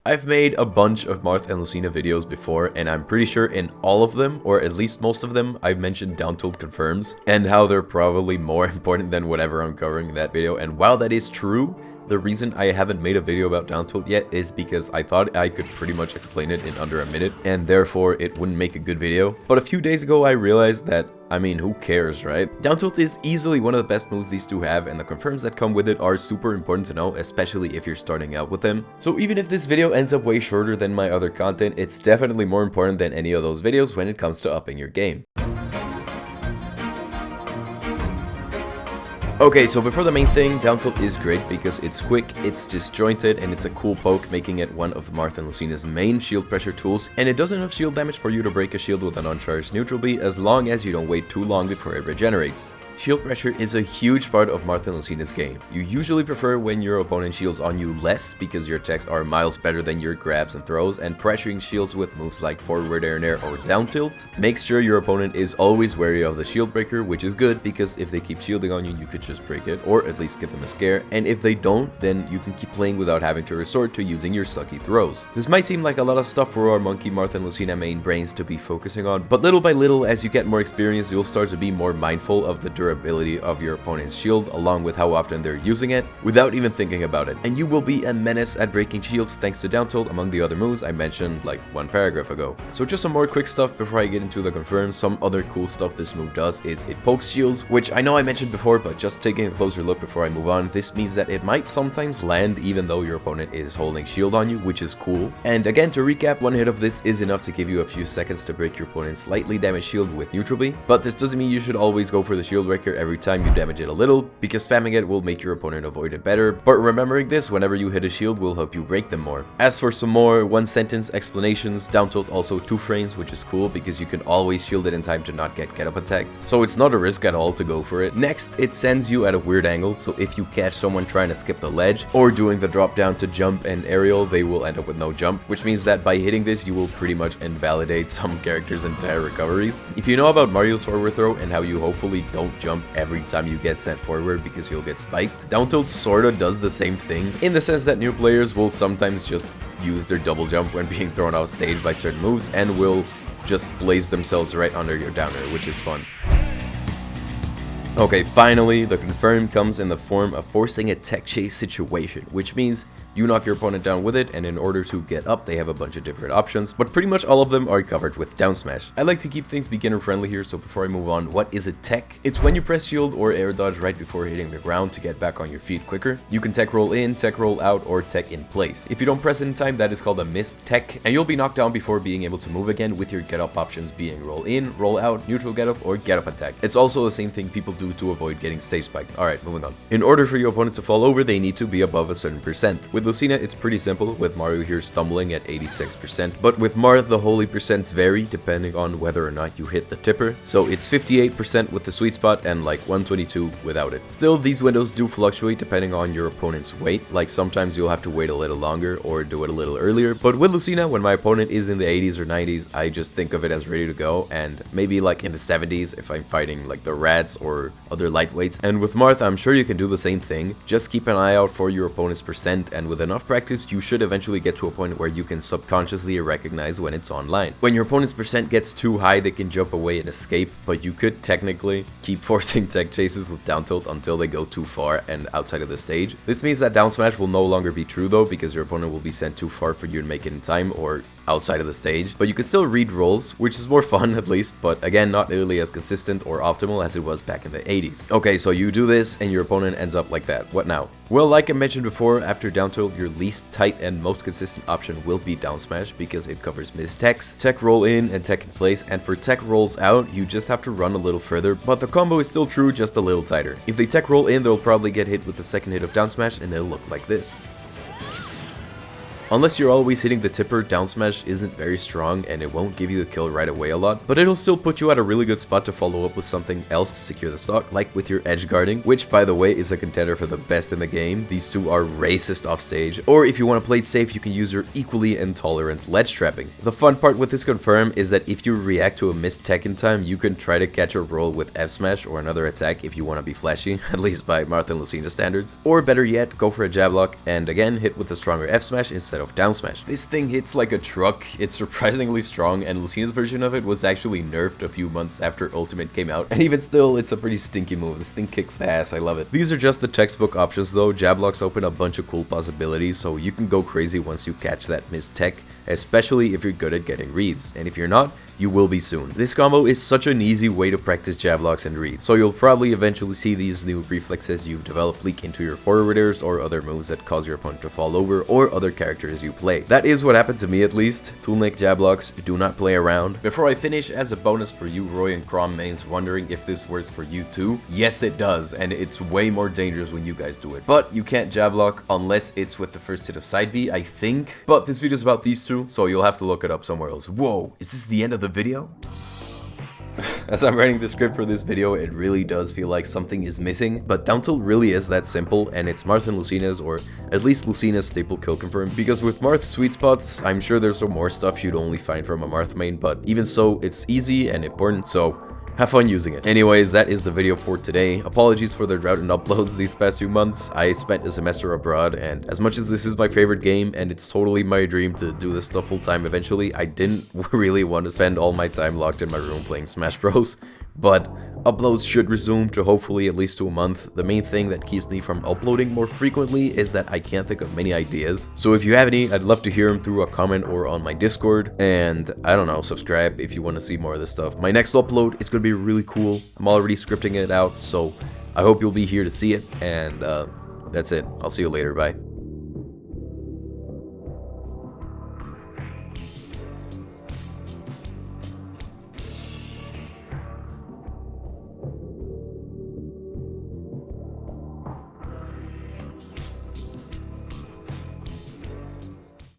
I've made a bunch of Marth and Lucina videos before, and I'm pretty sure in all of them, or at least most of them, I've mentioned down tilt confirms, and how they're probably more important than whatever I'm covering in that video. And while that is true, the reason I haven't made a video about down tilt yet is because I thought I could pretty much explain it in under a minute, and therefore it wouldn't make a good video. But a few days ago I realized that, I mean, who cares, right? Down tilt is easily one of the best moves these two have, and the confirms that come with it are super important to know, especially if you're starting out with them. So even if this video ends up way shorter than my other content, it's definitely more important than any of those videos when it comes to upping your game. Okay, so before the main thing, down tilt is great because it's quick, it's disjointed, and it's a cool poke, making it one of Marth and Lucina's main shield pressure tools, and it does enough shield damage for you to break a shield with an uncharged neutral B as long as you don't wait too long before it regenerates. Shield pressure is a huge part of Marth and Lucina's game. You usually prefer when your opponent shields on you less because your attacks are miles better than your grabs and throws, and pressuring shields with moves like forward air and air or down tilt makes sure your opponent is always wary of the shield breaker, which is good because if they keep shielding on you, you could just break it or at least give them a scare, and if they don't, then you can keep playing without having to resort to using your sucky throws. This might seem like a lot of stuff for our monkey Marth and Lucina main brains to be focusing on, but little by little, as you get more experience, you'll start to be more mindful of the durability of your opponent's shield along with how often they're using it without even thinking about it, and you will be a menace at breaking shields thanks to down tilt among the other moves I mentioned like one paragraph ago. So just some more quick stuff before I get into the confirms. Some other cool stuff this move does is it pokes shields, which I know I mentioned before, but just taking a closer look before I move on, this means that it might sometimes land even though your opponent is holding shield on you, which is cool. And again, to recap, one hit of this is enough to give you a few seconds to break your opponent's slightly damaged shield with neutral B, but this doesn't mean you should always go for the shield breaker every time you damage it a little, because spamming it will make your opponent avoid it better, but remembering this whenever you hit a shield will help you break them more. As for some more one sentence explanations, down tilt also 2 frames, which is cool because you can always shield it in time to not get up attacked, so it's not a risk at all to go for it. Next, it sends you at a weird angle, so if you catch someone trying to skip the ledge or doing the drop down to jump and aerial, they will end up with no jump, which means that by hitting this you will pretty much invalidate some characters' entire recoveries. If you know about Mario's forward throw and how you hopefully don't jump every time you get sent forward because you'll get spiked, down tilt sorta does the same thing in the sense that new players will sometimes just use their double jump when being thrown off stage by certain moves and will just blaze themselves right under your downer, which is fun. Okay, finally, the confirm comes in the form of forcing a tech chase situation, which means you knock your opponent down with it, and in order to get up, they have a bunch of different options, but pretty much all of them are covered with down smash. I like to keep things beginner friendly here, so before I move on, what is a tech? It's when you press shield or air dodge right before hitting the ground to get back on your feet quicker. You can tech roll in, tech roll out, or tech in place. If you don't press it in time, that is called a missed tech, and you'll be knocked down before being able to move again, with your get up options being roll in, roll out, neutral get up, or get up attack. It's also the same thing people do to avoid getting stage spiked. Alright, moving on. In order for your opponent to fall over, they need to be above a certain percent. With Lucina, it's pretty simple, with Mario here stumbling at 86%, but with Marth the holy percents vary depending on whether or not you hit the tipper, so it's 58% with the sweet spot and like 122 without it. Still, these windows do fluctuate depending on your opponent's weight, like sometimes you'll have to wait a little longer or do it a little earlier, but with Lucina, when my opponent is in the 80s or 90s, I just think of it as ready to go, and maybe like in the 70s if I'm fighting like the rats or other lightweights. And with Marth, I'm sure you can do the same thing, just keep an eye out for your opponent's percent, and with enough practice you should eventually get to a point where you can subconsciously recognize when it's online. When your opponent's percent gets too high, they can jump away and escape, but you could technically keep forcing tech chases with down tilt until they go too far and outside of the stage. This means that down smash will no longer be true though, because your opponent will be sent too far for you to make it in time or outside of the stage, but you can still read rolls, which is more fun at least, but again, not nearly as consistent or optimal as it was back in the 80s. Okay, so you do this and your opponent ends up like that. What now? Well, like I mentioned before, after down tilt, your least tight and most consistent option will be down smash because it covers missed techs, tech roll in, and tech in place, and for tech rolls out, you just have to run a little further, but the combo is still true, just a little tighter. If they tech roll in, they'll probably get hit with the second hit of down smash and it'll look like this. Unless you're always hitting the tipper, down smash isn't very strong and it won't give you the kill right away a lot, but it'll still put you at a really good spot to follow up with something else to secure the stock, like with your Edgeguarding, which by the way is a contender for the best in the game. These two are racist off stage, or if you want to play it safe, you can use your equally intolerant ledge trapping. The fun part with this confirm is that if you react to a missed tech in time, you can try to catch a roll with F smash or another attack if you want to be flashy, at least by Marth and Lucina standards, or better yet, go for a jab lock and again hit with a stronger F smash instead instead of down smash. This thing hits like a truck, it's surprisingly strong, and Lucina's version of it was actually nerfed a few months after Ultimate came out, and even still, it's a pretty stinky move. This thing kicks ass, I love it. These are just the textbook options though. Jab locks open a bunch of cool possibilities, so you can go crazy once you catch that missed tech, especially if you're good at getting reads, and if you're not, you will be soon. This combo is such an easy way to practice jab locks and reads, so you'll probably eventually see these new reflexes you've developed leak into your forwarders or other moves that cause your opponent to fall over or other characters you play. That is what happened to me at least. Tool neck jab locks, do not play around. Before I finish, as a bonus for you Roy and Crom mains wondering if this works for you too, yes it does, and it's way more dangerous when you guys do it. But you can't jab lock unless it's with the first hit of side B, I think. But this video is about these two, so you'll have to look it up somewhere else. Whoa, is this the end of the video? As I'm writing the script for this video, it really does feel like something is missing, but down tilt really is that simple, and it's Marth and Lucina's, or at least Lucina's staple kill confirm, because with Marth's sweet spots, I'm sure there's some more stuff you'd only find from a Marth main, but even so, it's easy and important, so have fun using it. Anyways, that is the video for today. Apologies for the drought in uploads these past few months. I spent a semester abroad, and as much as this is my favorite game, and it's totally my dream to do this stuff full time eventually, I didn't really want to spend all my time locked in my room playing Smash Bros. But uploads should resume to hopefully at least 2 a month. The main thing that keeps me from uploading more frequently is that I can't think of many ideas. So if you have any, I'd love to hear them through a comment or on my Discord. And I don't know, subscribe if you want to see more of this stuff. My next upload is going to be really cool. I'm already scripting it out, so I hope you'll be here to see it. And that's it. I'll see you later. Bye.